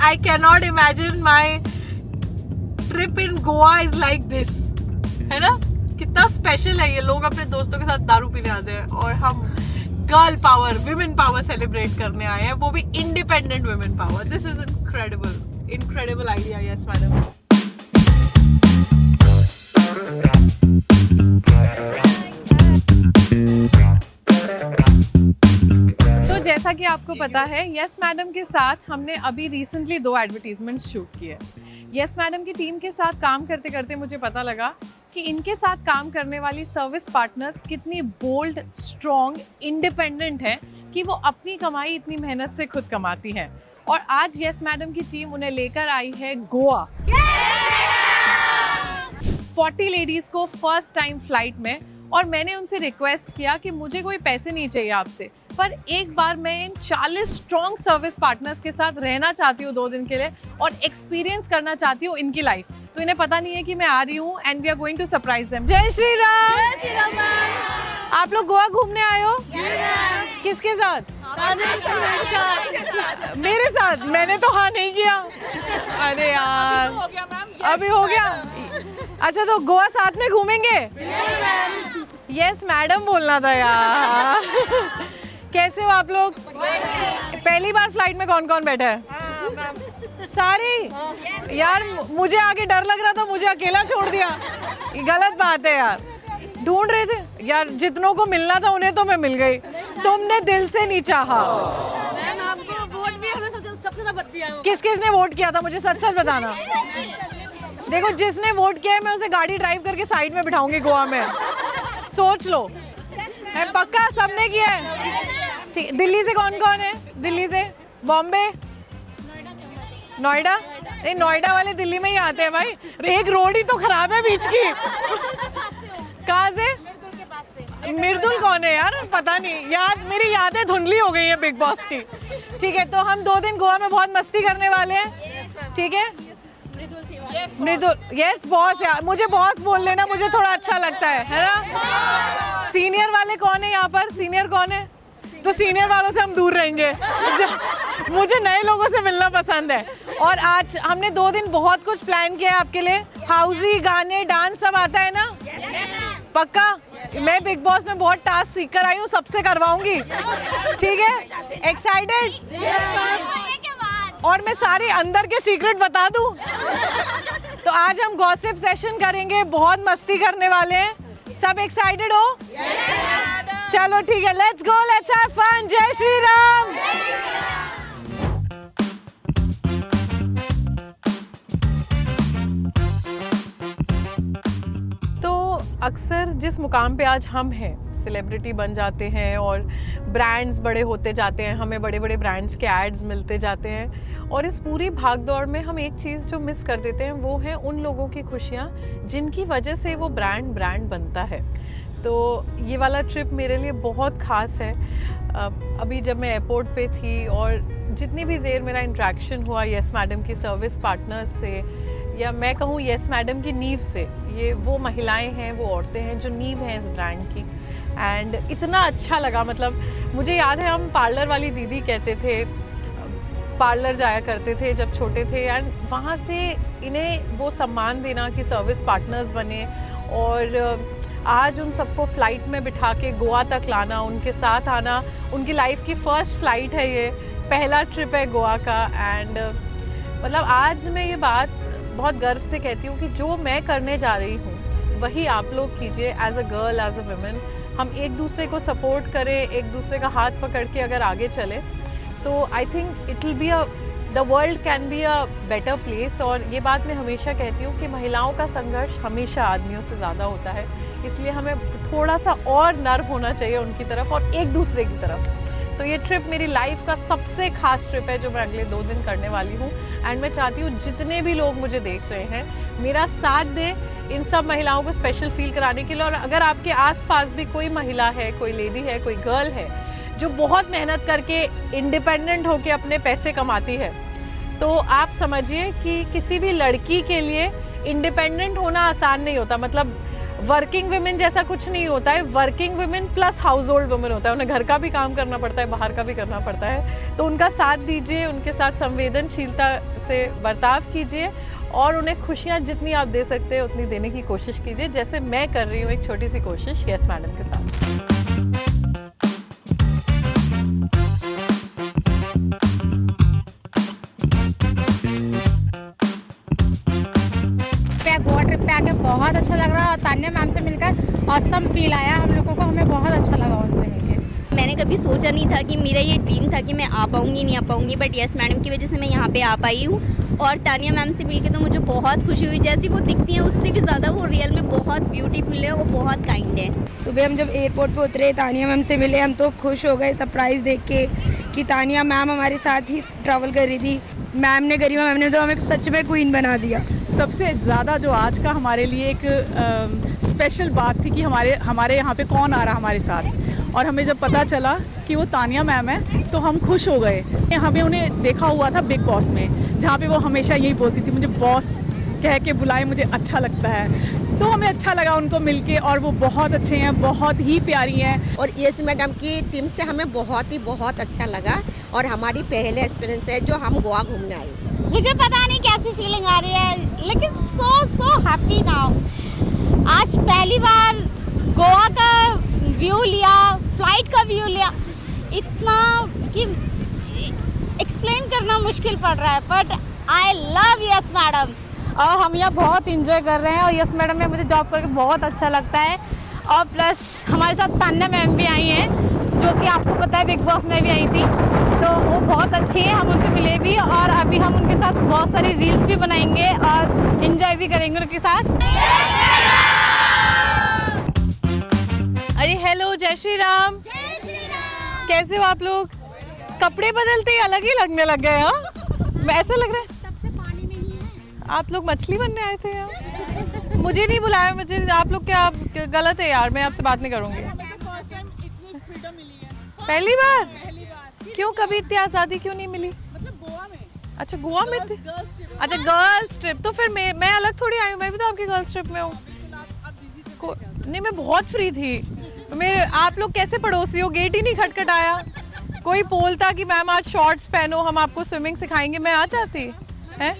I cannot imagine my trip in Goa is like this, है ना? कितना special है ये. लोग अपने दोस्तों के साथ दारू पीने आते हैं और हम girl power, women power celebrate करने आए हैं, वो भी independent women power. This is incredible idea. Yes Madam. तो जैसा कि आपको पता है, यस मैडम के साथ हमने अभी रिसेंटली 2 एडवर्टीजमेंट शूट किए. यस मैडम की टीम के साथ काम करते करते मुझे पता लगा कि इनके साथ काम करने वाली सर्विस पार्टनर्स कितनी बोल्ड, स्ट्रॉन्ग, इंडिपेंडेंट है कि वो अपनी कमाई इतनी मेहनत से खुद कमाती हैं. और आज यस मैडम की टीम उन्हें लेकर आई है गोवा. 40 लेडीज़ को फर्स्ट टाइम फ्लाइट में. और मैंने उनसे रिक्वेस्ट किया कि मुझे कोई पैसे नहीं चाहिए आपसे, पर एक बार मैं इन 40 स्ट्रॉन्ग सर्विस पार्टनर्स के साथ रहना चाहती हूँ 2 दिन के लिए और एक्सपीरियंस करना चाहती हूँ इनकी लाइफ. तो इन्हें पता नहीं है कि मैं आ रही हूँ and we are going to surprise them. जय श्री राम. जय श्री राम मैम. आप लोग गोवा घूमने आए हो? किसके साथ? मेरे साथ. मैंने तो हाँ नहीं किया. अरे यार, अभी हो गया. अच्छा, तो गोवा साथ में घूमेंगे? यस मैडम बोलना था यार. कैसे हो आप लोग? पहली बार फ्लाइट में कौन कौन बैठा है? सारी. यार मुझे आगे डर लग रहा था, मुझे अकेला छोड़ दिया. ये गलत बात है यार. ढूंढ रहे थे यार, जितनों को मिलना था उन्हें तो मैं मिल गई. तुमने दिल से नहीं चाहा. मैम आपको वोट भी हमने सबसे ज्यादा वोट दिया है. किस किस ने वोट किया था? मुझे सच सच बताना. देखो, जिसने वोट किया है मैं उसे गाड़ी ड्राइव करके साइड में बिठाऊंगी गोवा में. सोच लो. पक्का सबने किया है? ठीक. दिल्ली से कौन कौन है? दिल्ली से, बॉम्बे, नोएडा. नहीं, नोएडा वाले दिल्ली में ही आते हैं भाई. एक रोड ही तो खराब है बीच की. कहाँ से? मिर्दुल कौन है यार? पता नहीं. याद, मेरी यादें धुंधली हो गई है बिग बॉस की. ठीक है, तो हम 2 दिन गोवा में बहुत मस्ती करने वाले हैं. ठीक है. मृदुल. Yes boss. यार मुझे बॉस बोल लेना, मुझे थोड़ा अच्छा लगता है ना. सीनियर वाले कौन है यहाँ पर? सीनियर कौन है? तो सीनियर वालों से हम दूर रहेंगे. मुझे नए लोगों से मिलना पसंद है. और आज हमने 2 दिन बहुत कुछ प्लान किया है आपके लिए. हाउसी, गाने, डांस सब आता है ना? पक्का. मैं बिग बॉस में बहुत टास्क सीख कर आई हूँ, सबसे करवाऊंगी. ठीक है? एक्साइटेड? और मैं सारे अंदर के सीक्रेट बता दूं. तो आज हम गॉसिप सेशन करेंगे, बहुत मस्ती करने वाले हैं. सब एक्साइटेड हो? चलो ठीक है, let's go, let's have fun. जय श्री राम. तो अक्सर जिस मुकाम पे आज हम हैं, सेलिब्रिटी बन जाते हैं और ब्रांड्स बड़े होते जाते हैं, हमें बड़े बड़े ब्रांड्स के एड्स मिलते जाते हैं. और इस पूरी भागदौड़ में हम एक चीज़ जो मिस कर देते हैं वो है उन लोगों की खुशियाँ जिनकी वजह से वो ब्रांड बनता है. तो ये वाला ट्रिप मेरे लिए बहुत ख़ास है. अभी जब मैं एयरपोर्ट पे थी और जितनी भी देर मेरा इंटरेक्शन हुआ यस मैडम की सर्विस पार्टनर्स से, या मैं कहूँ यस मैडम की नींव से, ये वो महिलाएं हैं, वो औरतें हैं जो नींव हैं इस ब्रांड की. एंड इतना अच्छा लगा. मतलब मुझे याद है, हम पार्लर वाली दीदी कहते थे, पार्लर जाया करते थे जब छोटे थे. एंड वहाँ से इन्हें वो सम्मान देना कि सर्विस पार्टनर्स बने और आज उन सबको फ़्लाइट में बिठा के गोवा तक लाना, उनके साथ आना. उनकी लाइफ की फ़र्स्ट फ़्लाइट है ये, पहला ट्रिप है गोवा का. एंड मतलब आज मैं ये बात बहुत गर्व से कहती हूँ कि जो मैं करने जा रही हूँ वही आप लोग कीजिए. As a girl, as a women, हम एक दूसरे को सपोर्ट करें, एक दूसरे का हाथ पकड़ के अगर आगे चलें तो I think it will be the world can be a better place. और ये बात मैं हमेशा कहती हूँ कि महिलाओं का संघर्ष हमेशा आदमियों से ज़्यादा होता है, इसलिए हमें थोड़ा सा और नर्म होना चाहिए उनकी तरफ और एक दूसरे की तरफ. तो ये ट्रिप मेरी लाइफ का सबसे खास ट्रिप है जो मैं अगले 2 दिन करने वाली हूँ. एंड मैं चाहती हूँ जितने भी लोग मुझे देख रहे हैं मेरा साथ दें इन सब महिलाओं को स्पेशल फील कराने के लिए. और अगर आपके आसपास भी कोई महिला है, कोई लेडी है, कोई गर्ल है जो बहुत मेहनत करके इंडिपेंडेंट होके अपने पैसे कमाती है, तो आप समझिए कि किसी भी लड़की के लिए इंडिपेंडेंट होना आसान नहीं होता. मतलब वर्किंग वुमेन जैसा कुछ नहीं होता है, working women plus house hold women होता है, उन्हें घर का भी काम करना पड़ता है, बाहर का भी करना पड़ता है। तो उनका साथ दीजिए, उनके साथ संवेदनशीलता से बर्ताव कीजिए और उन्हें खुशियाँ जितनी आप दे सकते हैं उतनी देने की कोशिश कीजिए, जैसे मैं कर रही हूँ एक छोटी सी कोशिश यस मैडम के साथ। गोवा ट्रिप पे आके बहुत अच्छा लग रहा है और तान्या मैम से मिलकर ऑसम फील आया हम लोगों को, हमें बहुत अच्छा लगा उनसे मिलके। मैंने कभी सोचा नहीं था कि मेरा ये ड्रीम था कि मैं आ पाऊँगी नहीं आ पाऊँगी, बट यस मैडम की वजह से मैं यहाँ पे आ पाई हूँ। और तान्या मैम से मिलके तो मुझे बहुत खुशी हुई, जैसी वो दिखती हैं उससे भी ज़्यादा वो रियल में बहुत ब्यूटीफुल है, वो बहुत काइंड है। सुबह हम जब एयरपोर्ट पे उतरे, तानिया मैम से मिले, हम तो खुश हो गए सरप्राइज़ देख के कि तानिया मैम हमारे साथ ही ट्रैवल कर रही थी। मैम ने, गरिमा मैम ने तो हमें सच में क्वीन बना दिया। सबसे ज़्यादा जो आज का हमारे लिए एक स्पेशल बात थी कि हमारे यहाँ पे कौन आ रहा हमारे साथ, और हमें जब पता चला कि वो तानिया मैम है तो हम खुश हो गए। हमें उन्हें देखा हुआ था बिग बॉस में, जहाँ पे वो हमेशा यही बोलती थी मुझे बॉस कह के बुलाए, मुझे अच्छा लगता है। तो हमें अच्छा लगा उनको मिलके, और वो बहुत अच्छे हैं, बहुत ही प्यारी हैं। और यस मैडम की टीम से हमें बहुत अच्छा लगा और हमारी पहले एक्सपीरियंस है जो हम गोवा घूमने आए। मुझे पता नहीं कैसी फीलिंग आ रही है, लेकिन सो हैप्पी नाउ। आज पहली बार गोवा का व्यू लिया, फ्लाइट का व्यू लिया, इतना कि एक्सप्लेन करना मुश्किल पड़ रहा है, but I love yes madam. और हम यहाँ बहुत इंजॉय कर रहे हैं और यस मैडम में मुझे जॉब करके बहुत अच्छा लगता है। और प्लस हमारे साथ तान्या मैम भी आई हैं, जो कि आपको पता है बिग बॉस में भी आई थी, तो वो बहुत अच्छी है, हम उससे मिले भी और अभी हम उनके साथ बहुत सारी रील्स भी बनाएंगे और इंजॉय भी करेंगे उनके साथ। अरे हेलो, जय श्री राम। कैसे हो आप लोग? कपड़े बदलते ही अलग ही लगने लग गए। हाँ, ऐसा लग रहा है आप लोग मछली बनने आए थे यार। मुझे नहीं बुलाया, मुझे आप लोग क्या गलत है यार, मैं आपसे बात नहीं करूँगी। पहली बार? क्यों, कभी इतनी आज़ादी क्यों नहीं मिली? मतलब गोवा में। अच्छा, गोवा में थे। अच्छा, गर्ल्स ट्रिप। तो फिर मैं अलग थोड़ी आई हूँ, मैं भी तो आपकी गर्ल्स ट्रिप में हूँ। नहीं, मैं बहुत फ्री थी। मेरे आप लोग कैसे पड़ोसी हो, गेट ही नहीं खटखटाया। कोई बोलता कि मैम आज शॉर्ट्स पहनो, हम आपको स्विमिंग सिखाएंगे, मैं आ जाती है।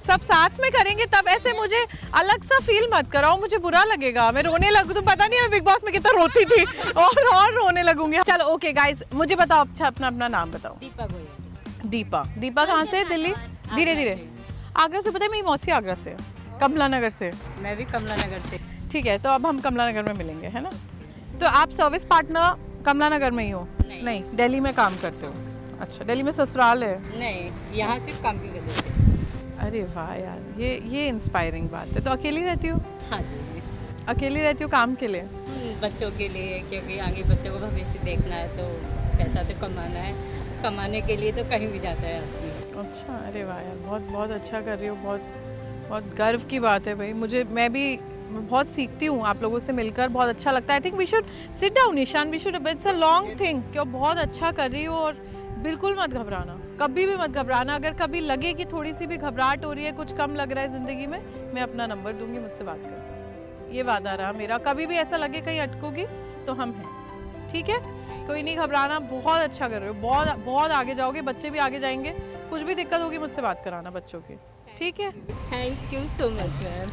सब साथ में करेंगे तब। ऐसे मुझे अलग सा फील मत कराओ, मुझे बुरा लगेगा, मैं रोने लगूं तो पता नहीं मैं बिग बॉस में कितना रोती थी और रोने लगूंगी। चलो ओके गाइस, मुझे बताओ अच्छा अपना नाम बताओ। दीपा कहाँ से? दिल्ली? धीरे धीरे। आगरा से? पता है मेरी मौसी आगरा से, कमला नगर से। मैं भी कमला नगर से। ठीक है, तो अब हम कमला नगर में मिलेंगे, है ना? तो आप सर्विस पार्टनर कमला नगर में ही हो? नहीं, दिल्ली में काम करते हो। अच्छा, दिल्ली में ससुराल है? नहीं, यहाँ सिर्फ काम की वजह से। अरे वाह यार, ये इंस्पायरिंग बात है। तो अकेली रहती हो? हाँ जी, अकेली रहती हो काम के लिए? बच्चों के लिए, क्योंकि आगे बच्चों को भविष्य देखना है, तो पैसा तो कमाना है, कमाने के लिए तो कहीं भी जाता है आदमी। अच्छा, अरे वाह यार, बहुत अच्छा कर रही हो, बहुत गर्व की बात है भाई। मैं भी बहुत सीखती हूँ आप लोगों से मिलकर, बहुत अच्छा लगता है। I think we should sit down Ishaan, we should, it's a long thing. क्यों, बहुत अच्छा कर रही हो और बिल्कुल मत घबराना, कभी भी मत घबराना। अगर कभी लगे कि थोड़ी सी भी घबराहट हो रही है, कुछ कम लग रहा है ज़िंदगी में, मैं अपना नंबर दूंगी, मुझसे बात कर। ये वादा रहा मेरा, कभी भी ऐसा लगे कहीं अटकोगी तो हम हैं, ठीक है? कोई नहीं घबराना, बहुत अच्छा कर रहे हो, बहुत आगे जाओगे, बच्चे भी आगे जाएंगे। कुछ भी दिक्कत होगी मुझसे बात कराना बच्चों की, ठीक है? Thank you so much ma'am.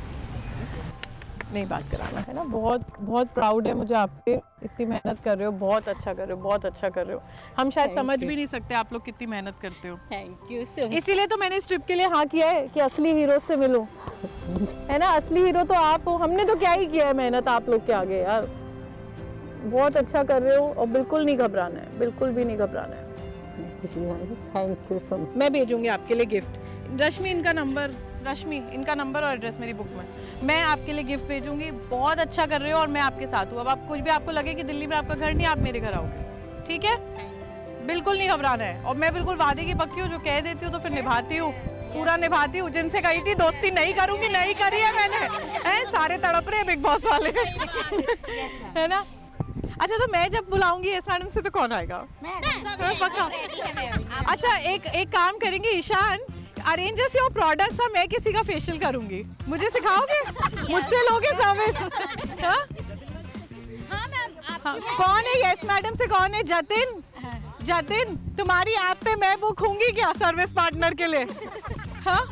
नहीं बात कराना, है ना? बहुत प्राउड है मुझे आप पे, इतनी मेहनत कर रहे हो, बहुत अच्छा कर रहे हो, बहुत अच्छा कर रहे हो। हम शायद समझ भी नहीं सकते आप लोग कितनी मेहनत करते हो। Thank you so much. इसीलिए तो मैंने इस ट्रिप के लिए हाँ किया है कि असली हीरो से मिलूं, है ना? असली हीरो तो आप हो, हमने तो क्या ही किया है मेहनत आप लोग के आगे यार। बहुत अच्छा कर रहे हो और बिल्कुल नहीं घबराना है, बिल्कुल भी नहीं घबराना है। Thank you so much. मैं भेजूंगी आपके लिए गिफ्ट। रश्मि इनका नंबर और एड्रेस मेरी बुक में, मैं आपके लिए गिफ्ट भेजूंगी। बहुत अच्छा कर रहे हो और मैं आपके साथ हूँ। अब आप कुछ भी आपको लगे कि दिल्ली में आपका घर नहीं, आप मेरे घर आओगे, ठीक है? बिल्कुल नहीं घबराना है। और मैं बिल्कुल वादे की पक्की हूँ, जो कह देती हूँ तो फिर निभाती हूँ, पूरा निभाती हूँ। जिनसे कही थी दोस्ती नहीं करूंगी, नहीं करी है मैंने, है? सारे तड़प रहे हैं बिग बॉस वाले है ना? अच्छा, तो मैं जब बुलाऊंगी यस मैडम से तो कौन आएगा? पक्का? अच्छा, एक काम करेंगे ईशान, अरेंजेस योर प्रोडक्ट्स, मैं किसी का फेशियल करूंगी, मुझे सिखाओगे? मुझसे लोगे सर्विस? हाँ हाँ, कौन है यस मैडम से? कौन है? जतिन? जतिन, तुम्हारी ऐप पे मैं बुक होंगी क्या सर्विस पार्टनर के लिए? हाँ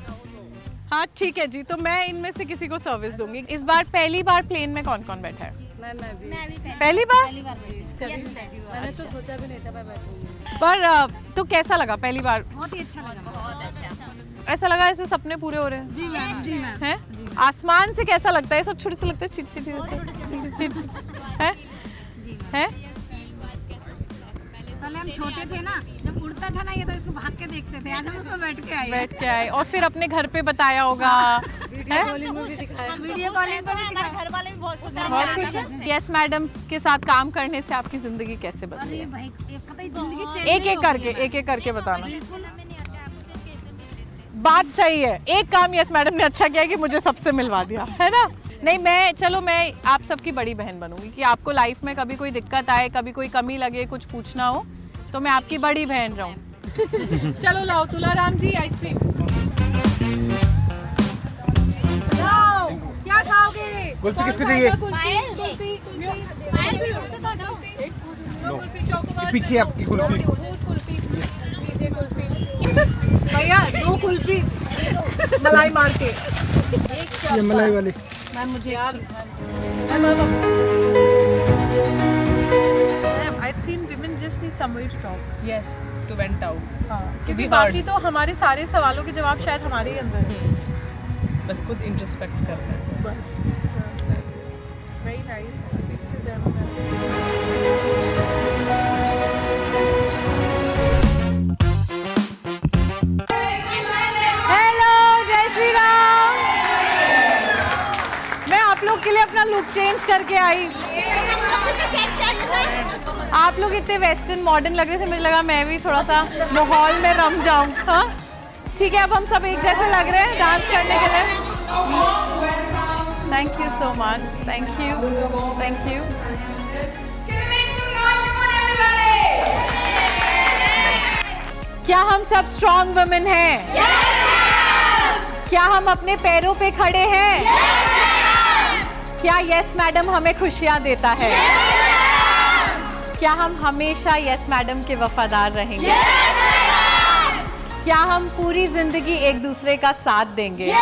हाँ ठीक है जी, तो मैं इनमें से किसी को सर्विस दूंगी। इस बार पहली बार प्लेन में कौन कौन बैठा है? मैं भी पहली बार? मैंने तो सोचा भी नहीं था मैं बैठूंगी। पर तो कैसा लगा पहली बार? बहुत ही अच्छा लगा, बहुत अच्छा। ऐसा लगा ऐसे सपने पूरे हो रहे हैं? जी मैम, जी मैम। हैं? आसमान से कैसा लगता है? सब छोटे से लगता है, चिट चिट है? हैं? पहले हम छोटे थे ना, जब उड़ता था ना ये तो इसको भाग के देखते थे, आज हम उसमें बैठ के आए और फिर अपने घर पे बताया होगा। वीडियो कॉलिंग में भी दिखाया, वीडियो कॉलिंग पे भी दिखाया। घर वाले भी बहुत खुश बहुत खुश है। यस मैडम के साथ काम करने से आपकी जिंदगी कैसे बदली है? भाई पता ही जिंदगी एक एक करके बताना। बात सही है, एक काम यस मैडम ने अच्छा किया कि मुझे सबसे मिलवा दिया, है ना? नहीं मैं आप सबकी बड़ी बहन बनूंगी कि आपको लाइफ में कभी कोई दिक्कत आए, कभी कोई कमी लगे, कुछ पूछना हो तो मैं आपकी बड़ी बहन रहूं। चलो लाओ तुलाराम जी आइसक्रीम। लाओ, क्या खाओगे? कुल्फी किसको चाहिए? पीछे आपकी कुल्फी। भैया 2 कुल्फी मलाई मार के। ये मलाई वाली। मैम मुझे I've seen women just need somebody to talk. Yes, to vent out. हाँ, To क्योंकि be बाकी heard. तो हमारे सारे सवालों के जवाब शायद हमारे ही अंदर है। बस खुद इंट्रोस्पेक्ट करना है। बस। Very nice to speak to them. Hello, जय श्री राम। मैं आप लोग के लिए अपना लुक चेंज करके आई। आप लोग इतने वेस्टर्न मॉडर्न लग रहे थे, मुझे लगा मैं भी थोड़ा सा माहौल में रम जाऊं। हाँ ठीक है, अब हम सब एक जैसे लग रहे हैं डांस करने के लिए। Thank you so much, thank you, thank you. क्या हम सब स्ट्रॉन्ग वुमेन हैं? क्या हम अपने पैरों पे खड़े हैं? क्या यस मैडम हमें खुशियां देता है? क्या हम हमेशा यस मैडम के वफादार रहेंगे? क्या हम पूरी जिंदगी एक दूसरे का साथ देंगे?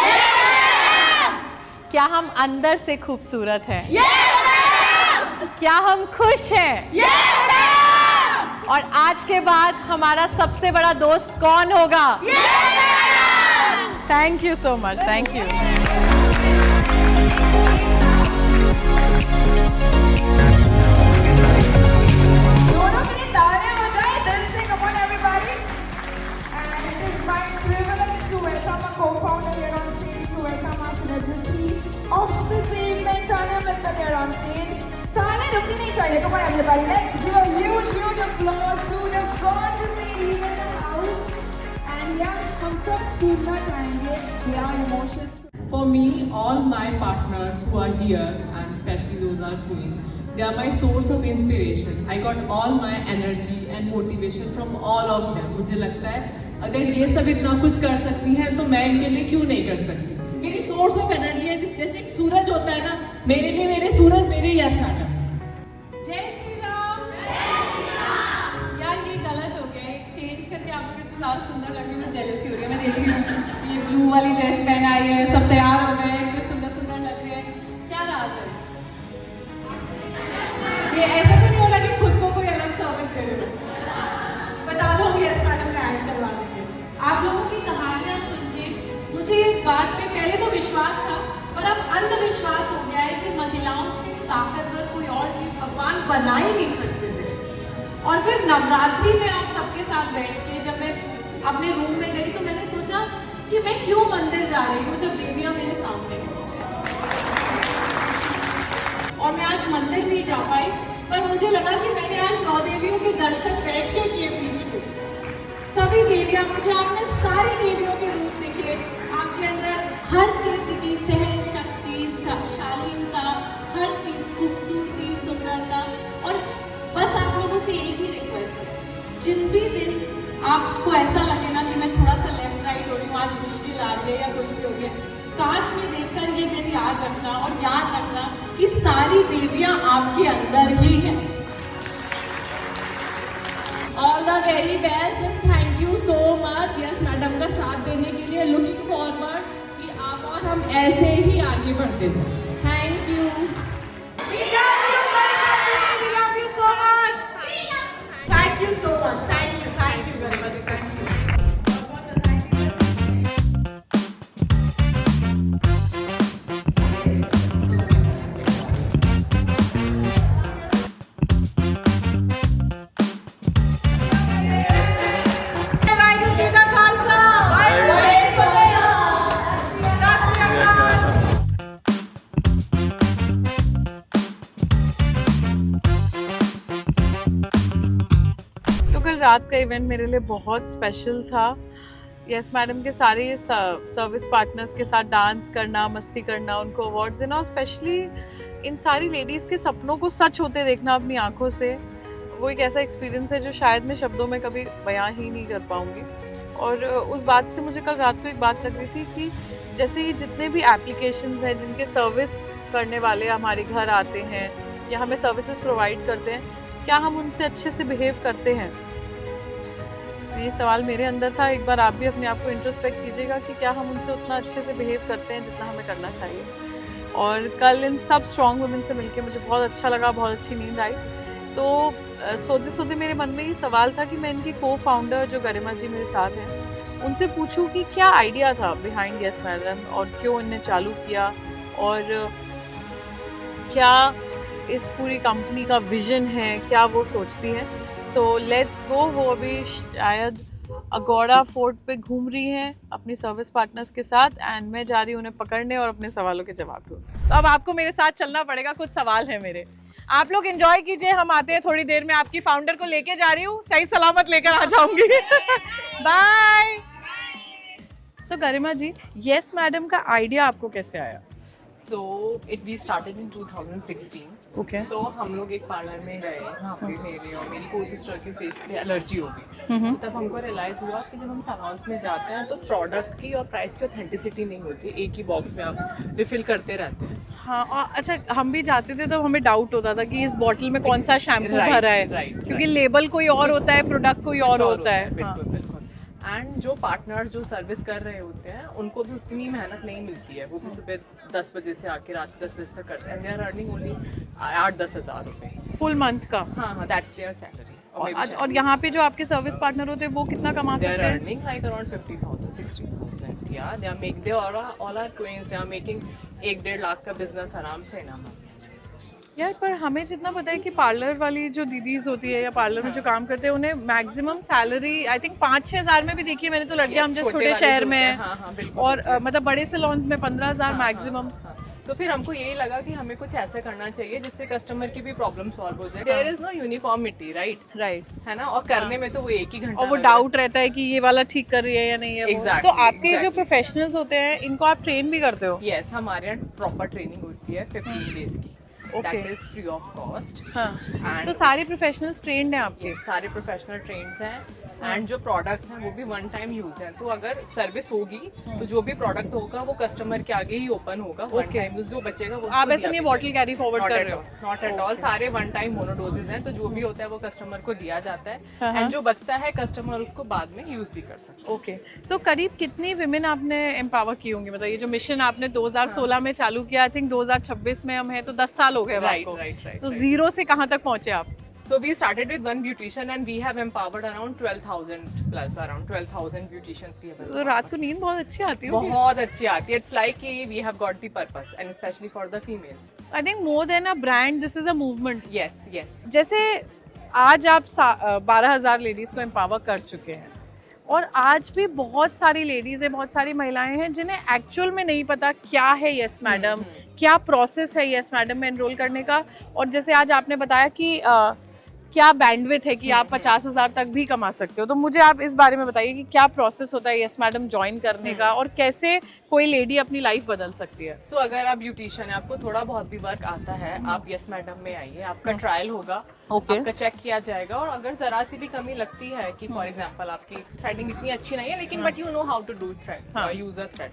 क्या हम अंदर से खूबसूरत हैं? क्या हम खुश हैं? और आज के बाद हमारा सबसे बड़ा दोस्त कौन होगा? Thank you so much, thank you. दोनों के लिए तालियां हो जाए दिल से, come on everybody. And it is my privilege to welcome a co-founder here on stage, to welcome our celebrity of this evening, Tanya Mittal here on stage. तालियां रुकनी नहीं चाहिए, come on everybody. Let's give a huge applause to the gorgeous ladies in the house. And yeah, हम सब सुनना चाहेंगे their emotions. For me, all my partners who are here, and especially those are queens, they are my source of inspiration. I got all my energy and motivation from all of them. मुझे लगता है अगर ये सब इतना कुछ कर सकती हैं तो मैं इनके लिए क्यों नहीं कर सकती? मेरी सोर्स ऑफ एनर्जी है, जैसे एक सूरज होता है ना, मेरे लिए मेरे सूरज मेरे यस मैडम। जय श्री राम। यार ये गलत हो गया, एक चेंज करके आप लोग इतने ज़्यादा सुंदर लग रही है, मुझे जेलसी हो रही है। मैं देख रही हूँ ये ब्लू वाली ड्रेस पहन आई है, सब तैयार हो गए, इतने सुंदर सुंदर लग रहे हैं, क्या राज है? ये ऐसा तो नहीं हो रहा कि खुद को कोई अलग सर्विस दे रहे हो? बता दो, हम यस मैडम का ऐड करवा देंगे। आप लोगों की कहानियाँ सुन के मुझे इस बात पे पहले तो विश्वास था, पर अब अंधविश्वास हो गया है कि महिलाओं से ताकतवर कोई और चीज भगवान बना ही नहीं सकते थे। और फिर नवरात्रि में आप सबके साथ बैठ के जब मैं अपने रूम में गई तो मैंने सोचा कि मैं क्यों मंदिर जा रही हूँ जब देवियाँ मेरे सामने हैं। और मैं आज मंदिर नहीं जा पाई, पर मुझे लगा कि मैंने आज 9 देवियों के दर्शन बैठ के किए बीच पे। सभी देवियाँ, मुझे आपने सारी देवियों के रूप दिखे, आपके अंदर हर चीज दिखी, सहन शक्ति, शालीनता, हर चीज, खूबसूरती, सुंदरता। और बस आप लोगों से एक ही रिक्वेस्ट है, जिस भी दिन आपको ऐसा लगे ना कि मैं थोड़ा सा लेफ्ट राइट हो रही हूँ, आज रखना और याद रखना कि सारी देवियां आपके अंदर ही हैं। All the very best and thank you so much yes madam का साथ देने के लिए। लुकिंग फॉरवर्ड कि आप और हम ऐसे ही आगे बढ़ते जाएं। Thank you. We love you, we love you so much. Thank you so much. Thank you very much. Thank you. Waheguru ji ਦਾ ਖਾਲਸਾ ਵਾਹਿਗੁਰੂ ਜੀ ਕੀ ਫਤਿਹ। ਸਤਿ ਸ਼੍ਰੀ ਅਕਾਲ। तो कल रात का इवेंट मेरे लिए बहुत स्पेशल था। यस मैडम के सारे सर्विस पार्टनर्स के साथ डांस करना, मस्ती करना, उनको अवार्ड्स देना और स्पेशली इन सारी लेडीज़ के सपनों को सच होते देखना अपनी आंखों से, वो एक ऐसा एक्सपीरियंस है जो शायद मैं शब्दों में कभी बयां ही नहीं कर पाऊँगी। और उस बात से मुझे कल रात को एक बात लग रही थी कि जैसे ये जितने भी एप्लीकेशंस हैं जिनके सर्विस करने वाले हमारे घर आते हैं या हमें सर्विसेज प्रोवाइड करते हैं, क्या हम उनसे अच्छे से बिहेव करते हैं? ये सवाल मेरे अंदर था। एक बार आप भी अपने आप को इंट्रोस्पेक्ट कीजिएगा कि क्या हम उनसे उतना अच्छे से बिहेव करते हैं जितना हमें करना चाहिए। और कल इन सब स्ट्रॉन्ग वुमेन से मिलके मुझे बहुत अच्छा लगा, बहुत अच्छी नींद आई। तो सोते सोते मेरे मन में ये सवाल था कि मैं इनकी को फाउंडर जो गरिमा जी मेरे साथ हैं उनसे पूछूं कि क्या आइडिया था बिहाइंड यस मैडम और क्यों इनने चालू किया और क्या इस पूरी कंपनी का विजन है, क्या वो सोचती है। So let's go. वो अभी शायद अगोड़ा फोर्ट पे घूम रही हैं अपनी सर्विस पार्टनर्स के साथ एंड मैं जा रही हूँ उन्हें पकड़ने और अपने सवालों के जवाब दूँ। तो अब आपको मेरे साथ चलना पड़ेगा, कुछ सवाल है मेरे। आप लोग एंजॉय कीजिए, हम आते हैं थोड़ी देर में। आपकी फाउंडर को लेके जा रही हूँ, सही सलामत लेकर आ जाऊंगी। बाय। सो गरिमा जी, यस मैडम का आइडिया आपको कैसे आया? So we started in 2016. Okay. तो हम लोग एक पार्लर में गए, वहाँ पे मेरे और मेरी को सिस्टर के फेस पे एलर्जी हो गई। तब हमको रियलाइज़ हुआ कि जब हम सैलून्स में जाते हैं तो प्रोडक्ट की और प्राइस की ऑथेंटिसिटी नहीं होती, एक ही बॉक्स में आप रिफिल करते रहते हैं। हाँ, और अच्छा हम भी जाते थे तो हमें डाउट होता था कि इस बॉटल में कौन सा शैम्पू भरा है, क्योंकि लेबल कोई और होता है, प्रोडक्ट कोई और होता है। बिल्कुल बिल्कुल। एंड जो पार्टनर्स जो सर्विस कर रहे होते हैं उनको भी उतनी मेहनत नहीं मिलती है। वो भी सुबह 10 बजे से आके रात 10 बजे तक करते हैं। दे आर अर्निंग ओनली 8-10 हज़ार रुपये फुल मंथ का। हाँ, दैट्स देयर सैलरी। और यहाँ पे जो आपके सर्विस पार्टनर होते हैं वो कितना कमा सकते हैं? They are earning like around 50,000, 60,000. Yeah, they all are twins. They are making 1-1.5 lakh का बिजनेस आराम से ना। यार पर हमें जितना पता है कि पार्लर वाली जो दीदीज होती है या पार्लर में जो काम करते हैं उन्हें मैक्सिमम सैलरी आई थिंक 5-6 हज़ार में भी देखी है मैंने। तो लड़कियां हम जैसे छोटे शहर में हैं और मतलब बड़े सैलून्स में 15,000 मैक्सिमम। तो फिर हमको यही लगा कि हमें कुछ ऐसा करना चाहिए जिससे कस्टमर की भी प्रॉब्लम सॉल्व हो जाए। There is no uniformity, right है ना। और करने में तो वो एक ही घंटा और वो डाउट रहता है कि ये वाला ठीक कर रही है या नहीं है। Exactly, तो आपके जो प्रोफेशनल्स होते हैं इनको आप ट्रेन भी करते हो? यस, हमारे यहाँ प्रॉपर ट्रेनिंग होती है 15 डेज की। That is free of cost. हाँ। तो सारे प्रोफेशनल्स ट्रेंड हैं आपके? सारे प्रोफेशनल ट्रेन्स हैं एंड जो प्रोडक्ट्स हैं वो भी 1 टाइम यूज हैं। तो अगर सर्विस होगी तो जो भी प्रोडक्ट होगा वो कस्टमर के आगे ही ओपन होगा। 1 टाइम यूज जो बचेगा वो आप ऐसे नहीं बॉटल कैरी फॉरवर्ड कर रहे हो? Not at all. सारे 1 टाइम मोनोडोजेज हैं। तो जो भी होता है वो कस्टमर को दिया जाता है एंड जो बचता है कस्टमर उसको बाद में यूज भी कर सकता है। ओके। तो करीब कितनी विमेन आपने एम्पावर की होंगी? मतलब ये जो मिशन आपने 2016 में चालू किया, आई थिंक 2026 में हम हैं तो 10 साल हो गए आपको। तो जीरो से कहाँ तक पहुँचे आप? So we started with 1 beautician and we have empowered around 12,000 plus, around 12,000 beauticians we have empowered. तो रात को नींद बहुत अच्छी आती है? बहुत अच्छी आती है। It's like we have got the purpose and especially for the females. I think more than a brand, this is a movement. Yes, yes. जैसे आज आप 12,000 लेडीज़ को एम्पावर कर चुके हैं और आज भी बहुत सारी लेडीज़ हैं, बहुत सारी महिलाएं हैं जिन्हें एक्चुअल में नहीं पता क्या है यस मैडम, क्या प्रोसेस है यस मैडम में एनरोल करने का। और जैसे आज आपने बताया कि क्या बैंडविड्थ है कि आप 50,000 तक भी कमा सकते हो। तो मुझे आप इस बारे में बताइए कि क्या प्रोसेस होता है यस मैडम ज्वाइन करने का और कैसे कोई लेडी अपनी लाइफ बदल सकती है। अगर आप ब्यूटिशियन है, आपको थोड़ा बहुत भी वर्क आता है, आप यस मैडम में आइए, आपका ट्रायल होगा Okay. आपका चेक किया जाएगा और अगर जरा सी भी कमी लगती है कि फॉर एग्जांपल आपकी थ्रेडिंग इतनी अच्छी नहीं है लेकिन but you know how to do thread use a thread,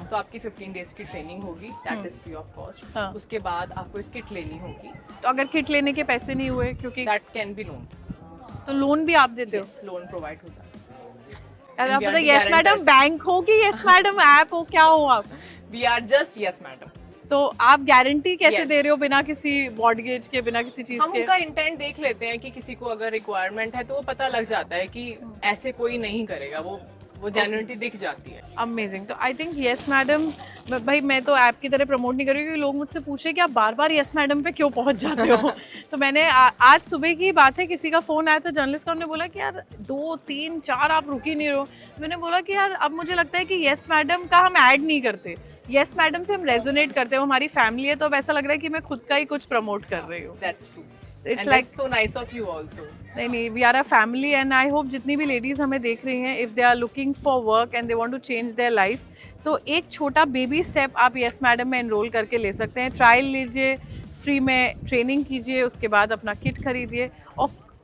तो आपकी 15 डेज की ट्रेनिंग होगी, that is free of cost. उसके बाद आपको एक किट लेनी होगी। तो अगर किट लेने के पैसे नहीं हुए क्योंकि दैट कैन बी लोन, तो लोन भी आप देते हो? लोन प्रोवाइड हो जाता है। अरे आप पता यस मैडम बैंक हो कि यस मैडम ऐप हो, क्या हो आप? We are just Yes Madam. तो आप गारंटी कैसे दे रहे हो बिना किसी मॉर्गेज के, बिना किसी चीज हम के? उनका इंटेंट देख लेते हैं कि किसी को अगर रिक्वायरमेंट है तो वो पता लग जाता है कि ऐसे कोई नहीं करेगा, वो जेन्युइनिटी दिख जाती है। अमेजिंग। तो आई थिंक यस मैडम, भाई मैं तो ऐप की तरह प्रमोट नहीं कर रही, क्योंकि लोग मुझसे पूछे कि आप बार बार यस मैडम पे क्यों पहुंच जाते हो। तो मैंने आज सुबह की बात है, किसी का फोन आया था जर्नलिस्ट का, उन्होंने बोला कि यार 2, 3, 4 आप रुक ही नहीं रहो। मैंने बोला कि यार अब मुझे लगता है कि यस मैडम का हम ऐड नहीं करते, यस मैडम से हम रेजोनेट करते हैं, हमारी फैमिली है, तो अब ऐसा लग रहा है कि मैं खुद का ही कुछ प्रमोट कर रही हूँ। That's true, it's like so nice of you also. नहीं, we are a family and I hope जितनी भी लेडीज हमें देख रही हैं, if they are looking for work and they want to change their life, तो एक छोटा बेबी स्टेप आप यस मैडम में एनरोल करके ले सकते हैं। ट्रायल लीजिए, फ्री में ट्रेनिंग कीजिए, उसके बाद अपना किट खरीदिए,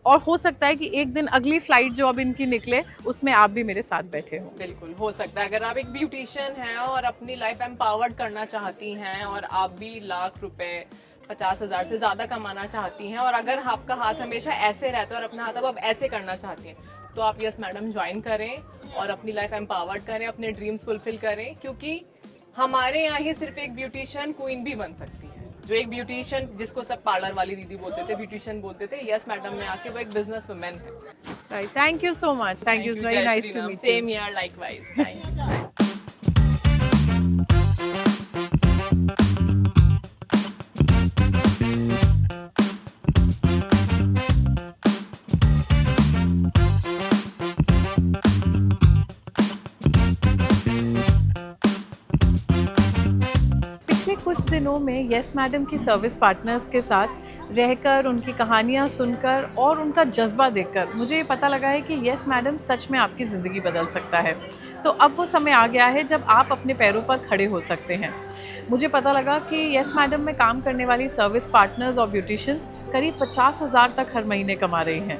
और हो सकता है कि एक दिन अगली फ्लाइट जो अब इनकी निकले उसमें आप भी मेरे साथ बैठे हो। बिल्कुल हो सकता है। अगर आप एक ब्यूटिशियन हैं और अपनी लाइफ एम्पावर्ड करना चाहती हैं और आप भी लाख रुपए 50,000 से ज़्यादा कमाना चाहती हैं, और अगर आपका हाथ हमेशा ऐसे रहता है और अपना हाथ अब ऐसे करना चाहती हैं, तो आप यस मैडम ज्वाइन करें और अपनी लाइफ एम्पावर्ड करें, अपने ड्रीम्स फुलफिल करें, क्योंकि हमारे यहाँ ही सिर्फ एक ब्यूटिशियन क्वीन भी बन सकती है। जो एक ब्यूटिशियन जिसको सब पार्लर वाली दीदी बोलते थे, ब्यूटिशियन बोलते थे, यस मैडम में आके वो एक बिजनेस वुमेन है। Thank you so much, thank you, very nice to meet you. Same here, likewise, thank you. कुछ दिनों में यस मैडम की सर्विस पार्टनर्स के साथ रहकर, उनकी कहानियाँ सुनकर और उनका जज्बा देखकर मुझे ये पता लगा है कि यस मैडम सच में आपकी ज़िंदगी बदल सकता है। तो अब वो समय आ गया है जब आप अपने पैरों पर खड़े हो सकते हैं। मुझे पता लगा कि यस मैडम में काम करने वाली सर्विस पार्टनर्स और ब्यूटिशियंस करीब 50,000 तक हर महीने कमा रही हैं।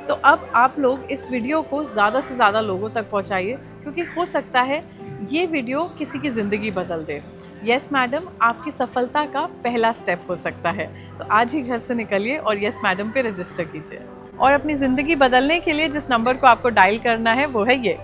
तो अब आप लोग इस वीडियो को ज़्यादा से ज़्यादा लोगों तक पहुँचाइए, क्योंकि हो सकता है ये वीडियो किसी की ज़िंदगी बदल दे। यस मैडम आपकी सफलता का पहला स्टेप हो सकता है। तो आज ही घर से निकलिए और यस मैडम पे रजिस्टर कीजिए, और अपनी ज़िंदगी बदलने के लिए जिस नंबर को आपको डायल करना है वो है ये